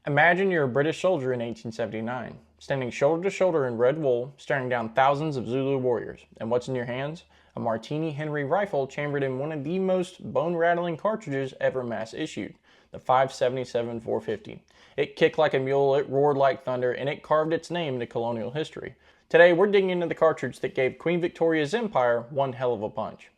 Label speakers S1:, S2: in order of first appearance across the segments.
S1: Imagine you're a British soldier in 1879, standing shoulder to shoulder in red wool, staring down thousands of Zulu warriors. And what's in your hands? A Martini Henry rifle chambered in one of the most bone-rattling cartridges ever mass issued, the 5.77 450. It kicked like a mule, it roared like thunder, and it carved its name into colonial history. Today, we're digging into the cartridge that gave Queen Victoria's empire one hell of a punch.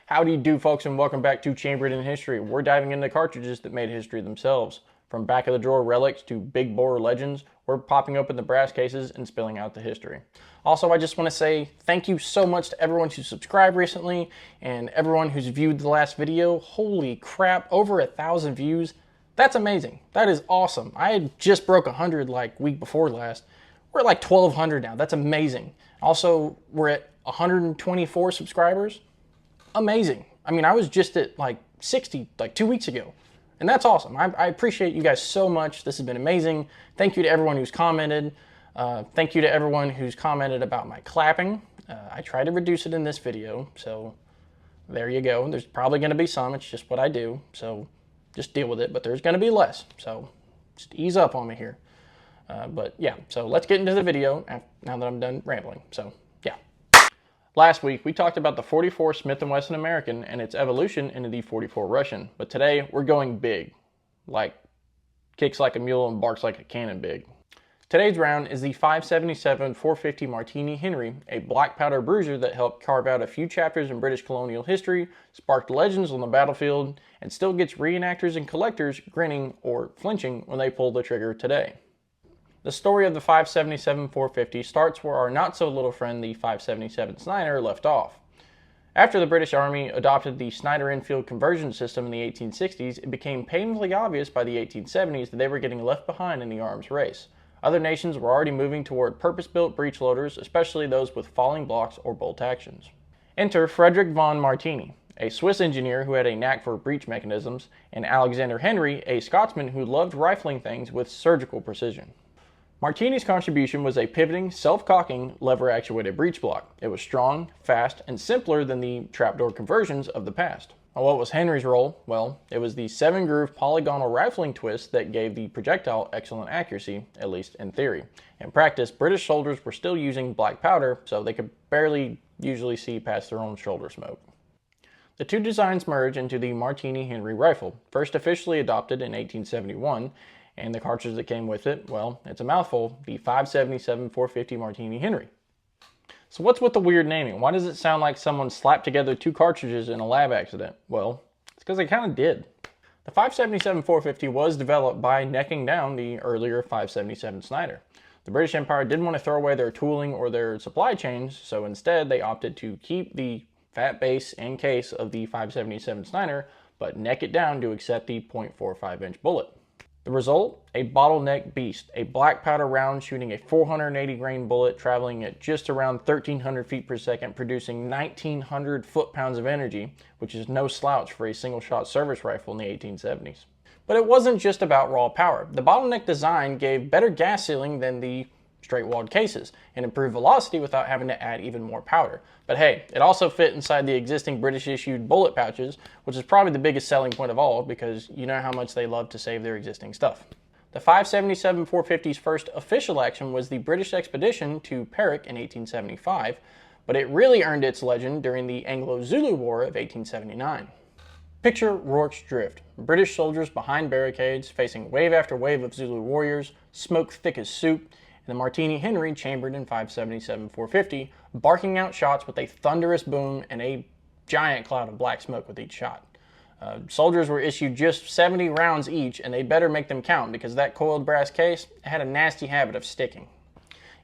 S1: How do you do, folks, and welcome back to Chambered in History. We're diving into cartridges that made history themselves. From back-of-the-drawer relics to big-bore legends, we're popping open the brass cases and spilling out the history. Also, I just want to say thank you so much to everyone who subscribed recently and everyone who's viewed the last video. Holy crap, over 1,000 views. That's amazing. That is awesome. I had just broke 100 like week before last. We're at like 1,200 now. That's amazing. Also, we're at 124 subscribers. Amazing. I mean, I was just at like 60 like 2 weeks ago. And that's awesome. I appreciate you guys so much. This has been amazing. Thank you to everyone who's commented. Thank you to everyone who's commented about my clapping. I tried to reduce it in this video, so there you go. There's probably going to be some. It's just what I do, so just deal with it. But there's going to be less, so just ease up on me here. But yeah, so let's get into the video now that I'm done rambling. So yeah. Last week, we talked about the 44 Smith & Wesson American and its evolution into the 44 Russian. But today, we're going big. Like, kicks like a mule and barks like a cannon big. Today's round is the 5.77 450 Martini Henry, a black powder bruiser that helped carve out a few chapters in British colonial history, sparked legends on the battlefield, and still gets reenactors and collectors grinning or flinching when they pull the trigger today. The story of the 5.77 450 starts where our not-so-little friend, the 5.77 Snyder, left off. After the British Army adopted the Snyder infield conversion system in the 1860s, it became painfully obvious by the 1870s that they were getting left behind in the arms race. Other nations were already moving toward purpose-built breech loaders, especially those with falling blocks or bolt actions. Enter Frederick von Martini, a Swiss engineer who had a knack for breech mechanisms, and Alexander Henry, a Scotsman who loved rifling things with surgical precision. Martini's contribution was a pivoting, self-cocking, lever-actuated breech block. It was strong, fast, and simpler than the trapdoor conversions of the past. Now, what was Henry's role? Well, it was the 7-groove polygonal rifling twist that gave the projectile excellent accuracy, at least in theory. In practice, British soldiers were still using black powder, so they could barely usually see past their own shoulder smoke. The two designs merge into the Martini Henry rifle, first officially adopted in 1871, and the cartridge that came with it, well, it's a mouthful, the 5.77 450 Martini Henry. So what's with the weird naming? Why does it sound like someone slapped together two cartridges in a lab accident? Well, it's because they kind of did. The 5.77 450 was developed by necking down the earlier 5.77 Snyder. The British Empire didn't want to throw away their tooling or their supply chains, so instead they opted to keep the fat base and case of the 5.77 Snyder, but neck it down to accept the .45-inch bullet. The result? A bottleneck beast, a black powder round shooting a 480 grain bullet traveling at just around 1,300 feet per second, producing 1,900 foot-pounds of energy, which is no slouch for a single-shot service rifle in the 1870s. But it wasn't just about raw power. The bottleneck design gave better gas sealing than the straight-walled cases and improved velocity without having to add even more powder. But hey, it also fit inside the existing British-issued bullet pouches, which is probably the biggest selling point of all because you know how much they love to save their existing stuff. The 5.77 450's first official action was the British expedition to Perak in 1875, but it really earned its legend during the Anglo-Zulu War of 1879. Picture Rorke's Drift. British soldiers behind barricades, facing wave after wave of Zulu warriors, smoke thick as soup, and the Martini Henry chambered in 5.77 450, barking out shots with a thunderous boom and a giant cloud of black smoke with each shot. Soldiers were issued just 70 rounds each, and they better make them count because that coiled brass case had a nasty habit of sticking.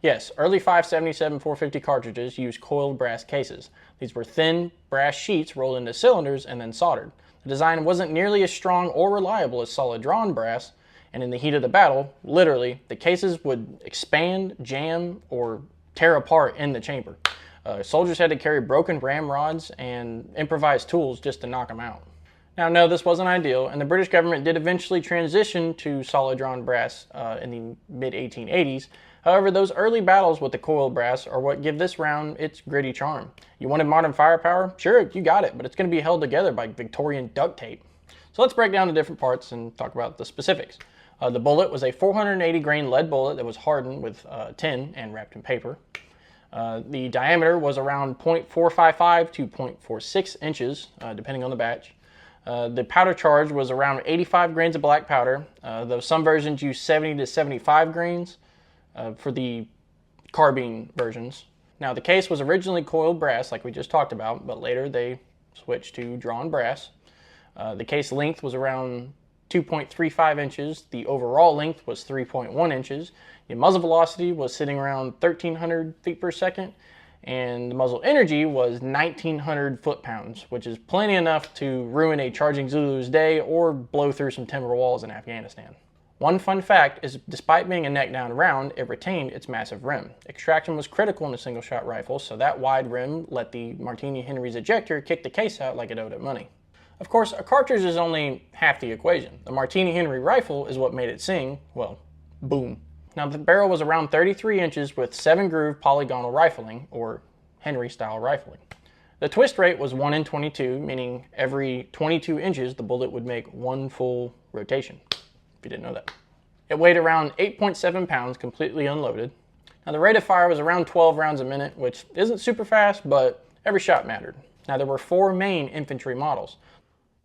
S1: Yes, early 5.77 450 cartridges used coiled brass cases. These were thin brass sheets rolled into cylinders and then soldered. The design wasn't nearly as strong or reliable as solid drawn brass, and in the heat of the battle, literally, the cases would expand, jam, or tear apart in the chamber. Soldiers had to carry broken ramrods and improvised tools just to knock them out. Now, no, this wasn't ideal, and the British government did eventually transition to solid drawn brass in the mid-1880s. However, those early battles with the coiled brass are what give this round its gritty charm. You wanted modern firepower? Sure, you got it, but it's going to be held together by Victorian duct tape. So let's break down the different parts and talk about the specifics. The bullet was a 480 grain lead bullet that was hardened with tin and wrapped in paper. The diameter was around 0.455 to 0.46 inches, depending on the batch. The powder charge was around 85 grains of black powder, though some versions use 70 to 75 grains for the carbine versions. Now, the case was originally coiled brass, like we just talked about, but later they switched to drawn brass. The case length was around 2.35 inches. The overall length was 3.1 inches. The muzzle velocity was sitting around 1,300 feet per second, and the muzzle energy was 1,900 foot-pounds, which is plenty enough to ruin a charging Zulu's day or blow through some timber walls in Afghanistan. One fun fact is, despite being a neck-down round, it retained its massive rim. Extraction was critical in a single-shot rifle, so that wide rim let the Martini Henry's ejector kick the case out like it owed it money. Of course, a cartridge is only half the equation. The Martini Henry rifle is what made it sing, well, boom. Now, the barrel was around 33 inches with 7-groove polygonal rifling, or Henry-style rifling. The twist rate was 1 in 22, meaning every 22 inches the bullet would make one full rotation, if you didn't know that. It weighed around 8.7 pounds, completely unloaded. Now, the rate of fire was around 12 rounds a minute, which isn't super fast, but every shot mattered. Now, there were 4 main infantry models.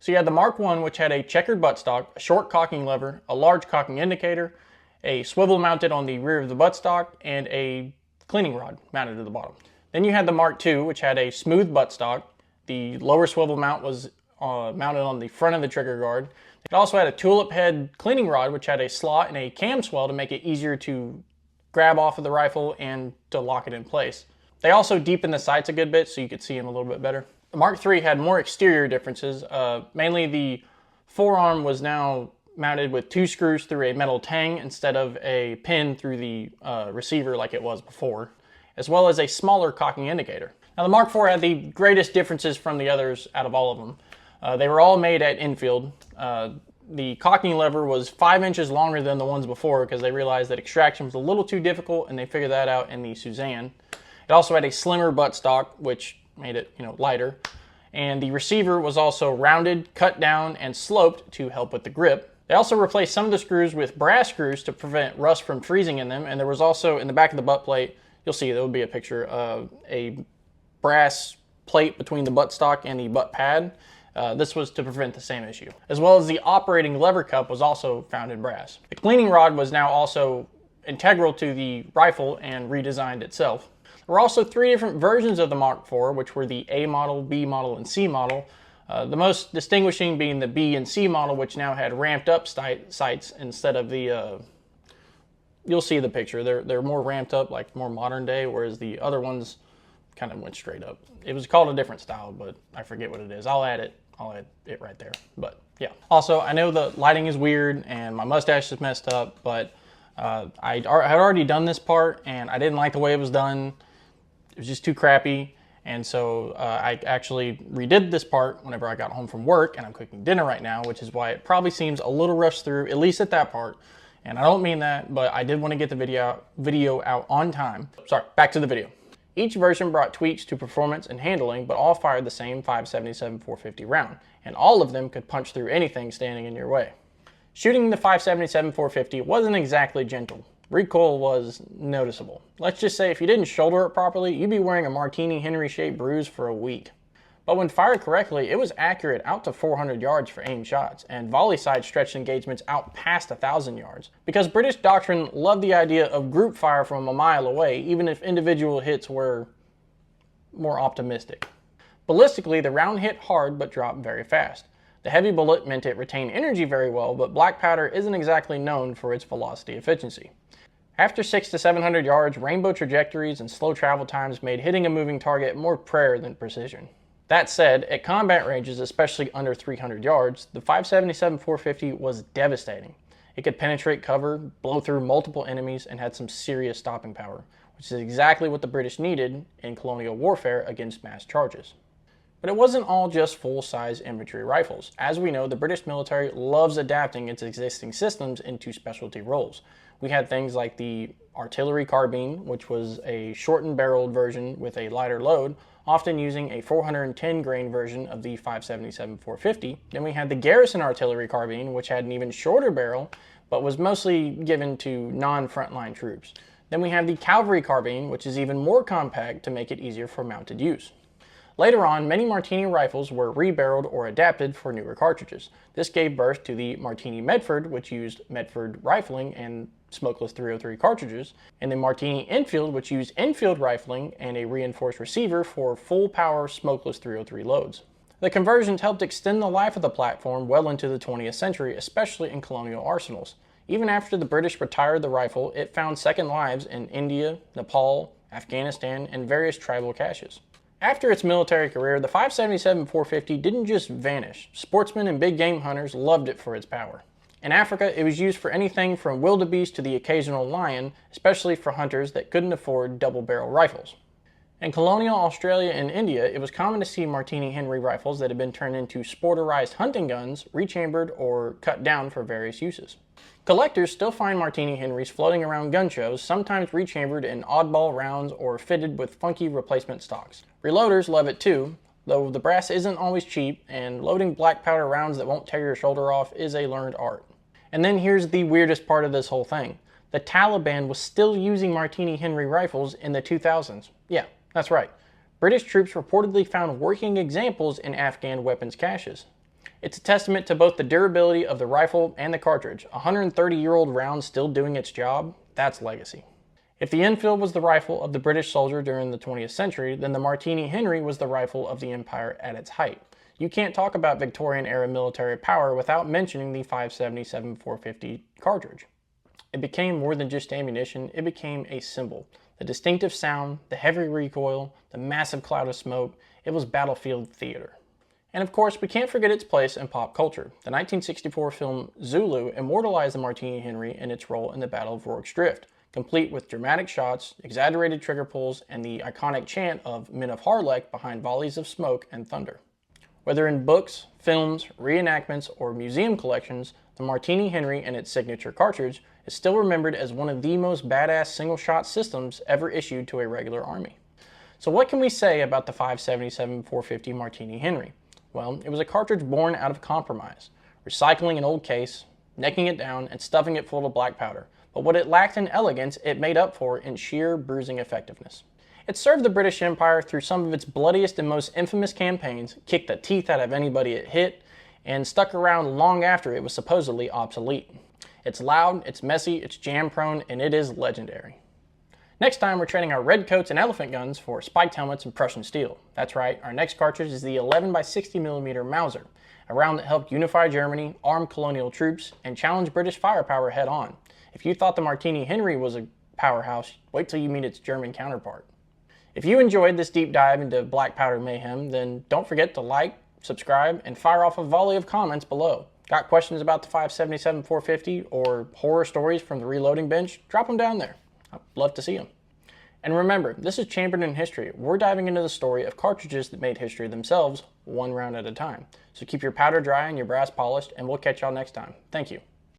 S1: So you had the Mark I, which had a checkered buttstock, a short cocking lever, a large cocking indicator, a swivel mounted on the rear of the buttstock, and a cleaning rod mounted to the bottom. Then you had the Mark II, which had a smooth buttstock. The lower swivel mount was mounted on the front of the trigger guard. It also had a tulip head cleaning rod, which had a slot and a cam swell to make it easier to grab off of the rifle and to lock it in place. They also deepened the sights a good bit so you could see them a little bit better. The Mark III had more exterior differences. Mainly the forearm was now mounted with 2 screws through a metal tang instead of a pin through the receiver like it was before, as well as a smaller cocking indicator. Now, the Mark IV had the greatest differences from the others out of all of them. They were all made at Enfield. The cocking lever was 5 inches longer than the ones before because they realized that extraction was a little too difficult, and they figured that out in the Suzanne. It also had a slimmer buttstock, which made it, lighter. And the receiver was also rounded, cut down, and sloped to help with the grip. They also replaced some of the screws with brass screws to prevent rust from freezing in them, and there was also, in the back of the butt plate, you'll see there will be a picture of a brass plate between the buttstock and the butt pad. This was to prevent the same issue. As well as the operating lever cup was also found in brass. The cleaning rod was now also integral to the rifle and redesigned itself. There were also 3 different versions of the Mark IV, which were the A model, B model, and C model. The most distinguishing being the B and C model, which now had ramped up sights instead of the, you'll see the picture. They're more ramped up, like more modern day, whereas the other ones kind of went straight up. It was called a different style, but I forget what it is. I'll add it right there, but yeah. Also, I know the lighting is weird and my mustache is messed up, but I had already done this part and I didn't like the way it was done. It was just too crappy. And so I actually redid this part whenever I got home from work, and I'm cooking dinner right now, which is why it probably seems a little rushed through, at least at that part. And I don't mean that, but I did want to get the video out on time. Sorry, back to the video. Each version brought tweaks to performance and handling, but all fired the same 5.77-450 round, and all of them could punch through anything standing in your way. Shooting the 5.77-450 wasn't exactly gentle. Recoil was noticeable. Let's just say if you didn't shoulder it properly, you'd be wearing a Martini Henry-shaped bruise for a week. But when fired correctly, it was accurate out to 400 yards for aimed shots, and volley side stretched engagements out past 1,000 yards. Because British doctrine loved the idea of group fire from a mile away, even if individual hits were more optimistic. Ballistically, the round hit hard but dropped very fast. The heavy bullet meant it retained energy very well, but black powder isn't exactly known for its velocity efficiency. After 600 to 700 yards, rainbow trajectories and slow travel times made hitting a moving target more prayer than precision. That said, at combat ranges, especially under 300 yards, the 5.77-450 was devastating. It could penetrate cover, blow through multiple enemies, and had some serious stopping power, which is exactly what the British needed in colonial warfare against mass charges. But it wasn't all just full-size infantry rifles. As we know, the British military loves adapting its existing systems into specialty roles. We had things like the artillery carbine, which was a shortened barreled version with a lighter load, often using a 410 grain version of the 5.77-450. Then we had the garrison artillery carbine, which had an even shorter barrel, but was mostly given to non-frontline troops. Then we have the cavalry carbine, which is even more compact to make it easier for mounted use. Later on, many Martini rifles were rebarreled or adapted for newer cartridges. This gave birth to the Martini Medford, which used Medford rifling and smokeless 303 cartridges, and the Martini Enfield, which used Enfield rifling and a reinforced receiver for full-power smokeless 303 loads. The conversions helped extend the life of the platform well into the 20th century, especially in colonial arsenals. Even after the British retired the rifle, it found second lives in India, Nepal, Afghanistan, and various tribal caches. After its military career, the 5.77-450 didn't just vanish. Sportsmen and big game hunters loved it for its power. In Africa, it was used for anything from wildebeest to the occasional lion, especially for hunters that couldn't afford double-barrel rifles. In colonial Australia and India, it was common to see Martini Henry rifles that had been turned into sporterized hunting guns, rechambered or cut down for various uses. Collectors still find Martini Henrys floating around gun shows, sometimes rechambered in oddball rounds or fitted with funky replacement stocks. Reloaders love it too, though the brass isn't always cheap, and loading black powder rounds that won't tear your shoulder off is a learned art. And then here's the weirdest part of this whole thing. The Taliban was still using Martini Henry rifles in the 2000s. Yeah, that's right. British troops reportedly found working examples in Afghan weapons caches. It's a testament to both the durability of the rifle and the cartridge. A 130-year-old round still doing its job, that's legacy. If the Enfield was the rifle of the British soldier during the 20th century, then the Martini Henry was the rifle of the Empire at its height. You can't talk about Victorian-era military power without mentioning the 5.77-450 cartridge. It became more than just ammunition, it became a symbol. The distinctive sound, the heavy recoil, the massive cloud of smoke, it was battlefield theater. And of course, we can't forget its place in pop culture. The 1964 film Zulu immortalized the Martini Henry and its role in the Battle of Rorke's Drift, complete with dramatic shots, exaggerated trigger pulls, and the iconic chant of Men of Harlech behind volleys of smoke and thunder. Whether in books, films, reenactments, or museum collections, the Martini Henry and its signature cartridge is still remembered as one of the most badass single-shot systems ever issued to a regular army. So what can we say about the 5.77-450 Martini Henry? Well, it was a cartridge born out of compromise, recycling an old case, necking it down, and stuffing it full of black powder. But what it lacked in elegance, it made up for in sheer bruising effectiveness. It served the British Empire through some of its bloodiest and most infamous campaigns, kicked the teeth out of anybody it hit, and stuck around long after it was supposedly obsolete. It's loud, it's messy, it's jam-prone, and it is legendary. Next time, we're trading our red coats and elephant guns for spiked helmets and Prussian steel. That's right, our next cartridge is the 11x60mm Mauser, a round that helped unify Germany, arm colonial troops, and challenge British firepower head-on. If you thought the Martini Henry was a powerhouse, wait till you meet its German counterpart. If you enjoyed this deep dive into black powder mayhem, then don't forget to like, subscribe, and fire off a volley of comments below. Got questions about the 5.77-450 or horror stories from the reloading bench? Drop them down there. I'd love to see them. And remember, this is Chambered in History. We're diving into the story of cartridges that made history themselves, one round at a time. So keep your powder dry and your brass polished, and we'll catch y'all next time. Thank you.